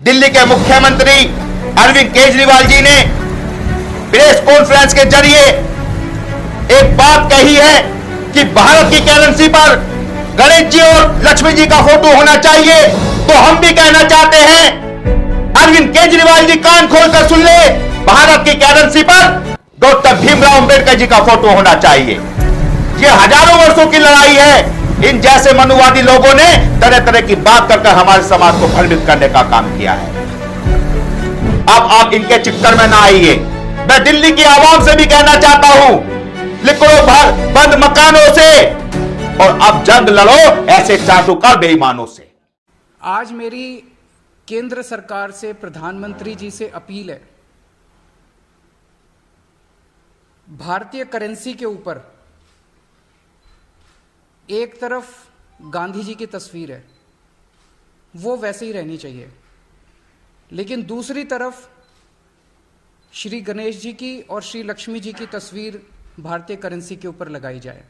दिल्ली के मुख्यमंत्री अरविंद केजरीवाल जी ने प्रेस कॉन्फ्रेंस के जरिए एक बात कही है कि भारत की करेंसी पर गणेश जी और लक्ष्मी जी का फोटो होना चाहिए। तो हम भी कहना चाहते हैं, अरविंद केजरीवाल जी कान खोलकर सुन ले, भारत की करेंसी पर डॉक्टर भीमराव अंबेडकर जी का फोटो होना चाहिए। यह हजारों वर्षों की लड़ाई है। इन जैसे मनुवादी लोगों ने तरह तरह की बात कर हमारे समाज को भ्रमित करने का काम किया है। अब आप इनके चक्कर में ना आइए। मैं दिल्ली की आवाम से भी कहना चाहता हूं, निकलो बंद मकानों से और अब जंग लड़ो ऐसे चाटुकार बेईमानों से। आज मेरी केंद्र सरकार से, प्रधानमंत्री जी से अपील है, भारतीय करेंसी के ऊपर एक तरफ गांधी जी की तस्वीर है, वो वैसे ही रहनी चाहिए, लेकिन दूसरी तरफ श्री गणेश जी की और श्री लक्ष्मी जी की तस्वीर भारतीय करेंसी के ऊपर लगाई जाए।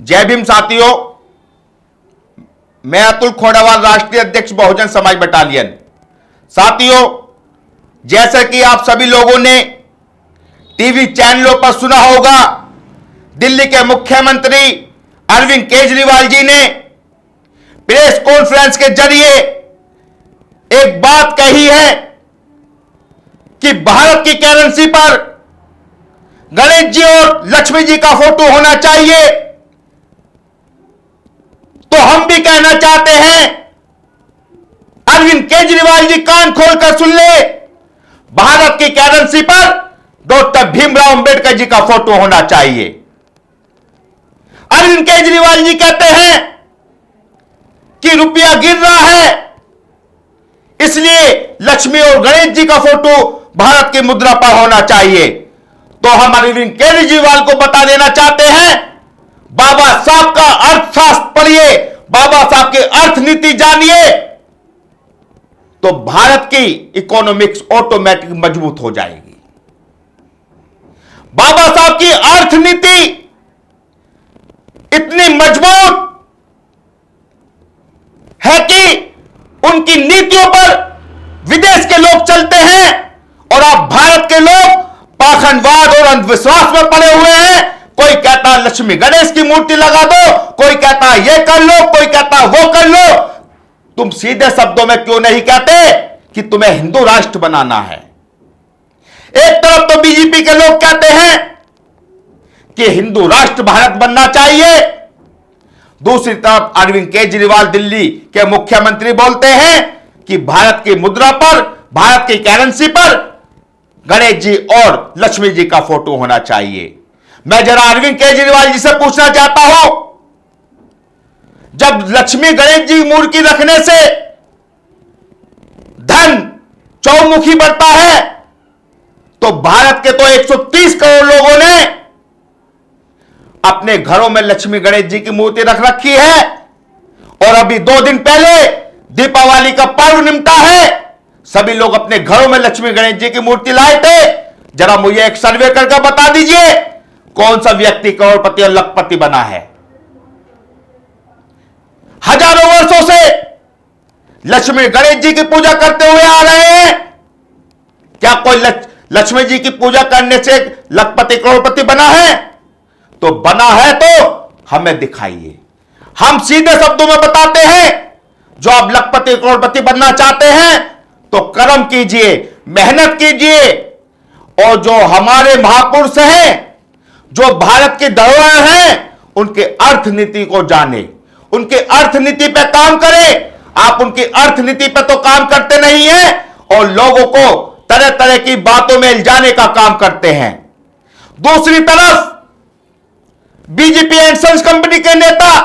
जय भीम साथियों, मैं अतुल खोड़ावाल, राष्ट्रीय अध्यक्ष बहुजन समाज बटालियन। साथियों, जैसा कि आप सभी लोगों ने टीवी चैनलों पर सुना होगा, दिल्ली के मुख्यमंत्री अरविंद केजरीवाल जी ने प्रेस कॉन्फ्रेंस के जरिए एक बात कही है कि भारत की करेंसी पर गणेश जी और लक्ष्मी जी का फोटो होना चाहिए। तो हम भी कहना चाहते हैं, अरविंद केजरीवाल जी कान खोलकर सुन ले, भारत की करेंसी पर डॉक्टर भीमराव अंबेडकर जी का फोटो होना चाहिए। अरविंद केजरीवाल जी कहते हैं कि रुपया गिर रहा है, इसलिए लक्ष्मी और गणेश जी का फोटो भारत की मुद्रा पर होना चाहिए। तो हम अरविंद केजरीवाल को बता देना चाहते हैं, बाबा साहब का अर्थशास्त्र पढ़िए, बाबा साहब की अर्थनीति जानिए, तो भारत की इकोनॉमिक्स ऑटोमेटिक मजबूत हो जाएगी। बाबा साहब की अर्थनीति इतनी मजबूत है कि उनकी नीतियों पर विदेश के लोग चलते हैं और अब भारत के लोग पाखंडवाद और अंधविश्वास में पड़े हुए हैं। कोई कहता है लक्ष्मी गणेश की मूर्ति लगा दो, कोई कहता है ये कर लो, कोई कहता है वो कर लो। तुम सीधे शब्दों में क्यों नहीं कहते कि तुम्हें हिंदू राष्ट्र बनाना है? एक तरफ तो बीजेपी के लोग कहते हैं कि हिंदू राष्ट्र भारत बनना चाहिए, दूसरी तरफ अरविंद केजरीवाल दिल्ली के मुख्यमंत्री बोलते हैं कि भारत की मुद्रा पर, भारत की करेंसी पर गणेश जी और लक्ष्मी जी का फोटो होना चाहिए। मैं जरा अरविंद केजरीवाल जी से पूछना चाहता हूं, जब लक्ष्मी गणेश जी मूर्ति रखने से धन चौमुखी बढ़ता है, तो भारत के तो 130 करोड़ लोगों ने अपने घरों में लक्ष्मी गणेश जी की मूर्ति रख रखी है। और अभी 2 दिन पहले दीपावली का पर्व निमटा है, सभी लोग अपने घरों में लक्ष्मी गणेश जी की मूर्ति लाए थे। जरा मुझे एक सर्वे करके बता दीजिए, कौन सा व्यक्ति करोड़पति और लखपति बना है? हजारों वर्षों से लक्ष्मी गणेश जी की पूजा करते हुए आ रहे हैं। क्या कोई लक्ष्मी जी की पूजा करने से लखपति करोड़पति बना है? तो बना है तो हमें दिखाइए। हम सीधे शब्दों में बताते हैं, जो आप लखपति करोड़पति बनना चाहते हैं तो कर्म कीजिए, मेहनत कीजिए, और जो हमारे महापुरुष हैं, जो भारत की धरोहर हैं, उनके अर्थनीति को जाने, उनके अर्थनीति पे काम करें। आप उनकी अर्थनीति पे तो काम करते नहीं हैं और लोगों को तरह तरह की बातों में इल्जाने का काम करते हैं। दूसरी तरफ बीजेपी एंड सन्स कंपनी के नेता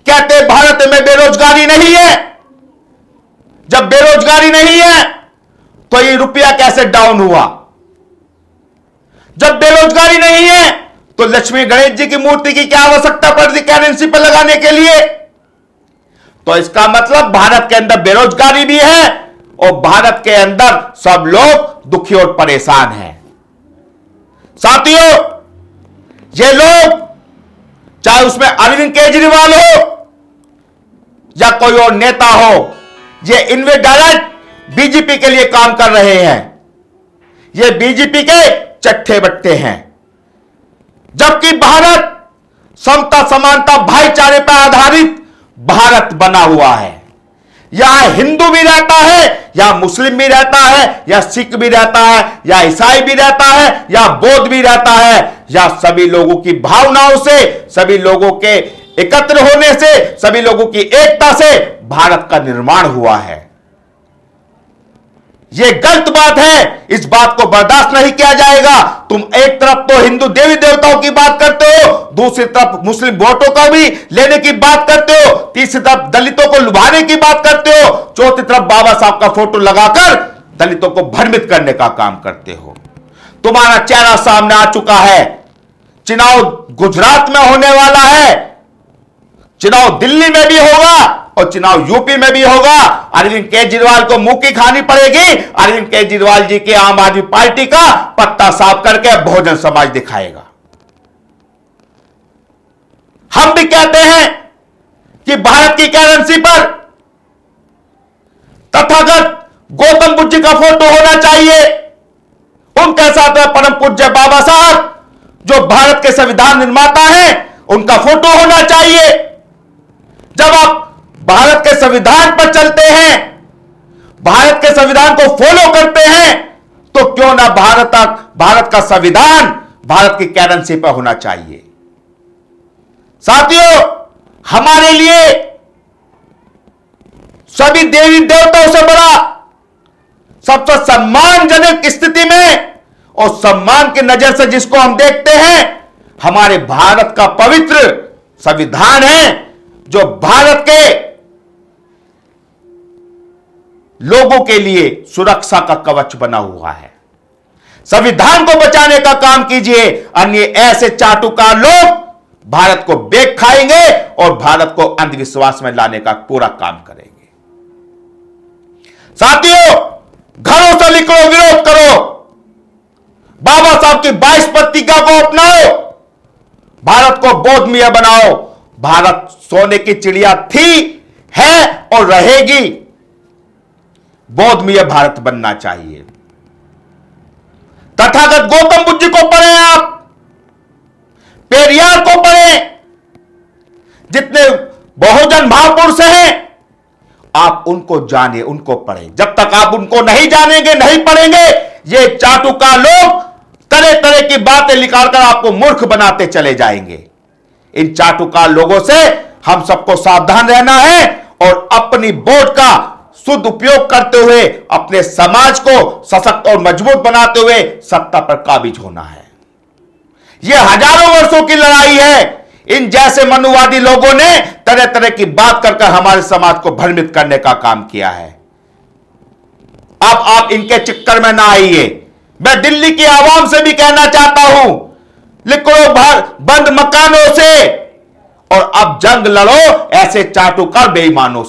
कहते हैं भारत में बेरोजगारी नहीं है। जब बेरोजगारी नहीं है तो ये रुपया कैसे डाउन हुआ? जब बेरोजगारी नहीं है तो लक्ष्मी गणेश जी की मूर्ति की क्या आवश्यकता पड़ती करेंसी पर लगाने के लिए? तो इसका मतलब भारत के अंदर बेरोजगारी भी है और भारत के अंदर सब लोग दुखी और परेशान हैं। साथियों, ये लोग, चाहे उसमें अरविंद केजरीवाल हो या कोई और नेता हो, ये इनमें डायरेक्ट बीजेपी के लिए काम कर रहे हैं। ये बीजेपी के चट्टे बट्टे हैं। जबकि भारत समता, समानता, भाईचारे पर आधारित भारत बना हुआ है। यहां हिंदू भी रहता है, या मुस्लिम भी रहता है, या सिख भी रहता है, या ईसाई भी रहता है, या बौद्ध भी रहता है, या सभी लोगों की भावनाओं से, सभी लोगों के एकत्र होने से, सभी लोगों की एकता से भारत का निर्माण हुआ है। यह गलत बात है, इस बात को बर्दाश्त नहीं किया जाएगा। तुम एक तरफ तो हिंदू देवी देवताओं की बात करते हो, दूसरी तरफ मुस्लिम वोटों का भी लेने की बात करते हो, तीसरी तरफ दलितों को लुभाने की बात करते हो, चौथी तरफ बाबा साहब का फोटो लगाकर दलितों को भ्रमित करने का काम करते हो। तुम्हारा चेहरा सामने आ चुका है। चुनाव गुजरात में होने वाला है, चुनाव दिल्ली में भी होगा और चुनाव यूपी में भी होगा। अरविंद केजरीवाल को मुंह की खानी पड़ेगी। अरविंद केजरीवाल जी के आम आदमी पार्टी का पत्ता साफ करके बहुजन समाज दिखाएगा। हम भी कहते हैं कि भारत की करेंसी पर तथागत गौतम बुद्ध जी का फोटो होना चाहिए। उनके साथ में परम पूज्य बाबा साहब जो भारत के संविधान निर्माता हैं, उनका फोटो होना चाहिए। जब आप भारत के संविधान पर चलते हैं, भारत के संविधान को फॉलो करते हैं, तो क्यों ना भारत का संविधान भारत की करेंसी पर होना चाहिए। साथियों, हमारे लिए सभी देवी देवताओं से बड़ा, सबसे सम्मानजनक स्थिति में और सम्मान की नजर से जिसको हम देखते हैं, हमारे भारत का पवित्र संविधान है, जो भारत के लोगों के लिए सुरक्षा का कवच बना हुआ है। संविधान को बचाने का काम कीजिए, अन्य ऐसे चाटुकार लोग भारत को बेख खाएंगे और भारत को अंधविश्वास में लाने का पूरा काम करेंगे। साथियों, घरों से निकलो, विरोध करो, बाबा साहब की 22 प्रतिज्ञा को अपनाओ, भारत को बोधमय बनाओ। भारत सोने की चिड़िया थी, है और रहेगी। बोधमय भारत बनना चाहिए। तथागत गौतम बुद्ध जी को पढ़ें, आप पेरियार को पढ़ें, जितने बहुजन महापुरुष हैं, आप उनको जाने, उनको पढ़ें। जब तक आप उनको नहीं जानेंगे, नहीं पढ़ेंगे, ये चाटुकार लोग तरह तरह की बातें निकालकर आपको मूर्ख बनाते चले जाएंगे। इन चाटुकार लोगों से हम सबको सावधान रहना है और अपनी वोट का शुद्ध उपयोग करते हुए अपने समाज को सशक्त और मजबूत बनाते हुए सत्ता पर काबिज होना है। यह हजारों वर्षों की लड़ाई है। इन जैसे मनुवादी लोगों ने तरह तरह की बात कर हमारे समाज को भ्रमित करने का काम किया है। अब आप इनके चक्कर में ना आइए। मैं दिल्ली की आवाम से भी कहना चाहता हूं, निकलो बंद मकानों से और अब जंग लड़ो ऐसे चाटुकार बेईमानों से।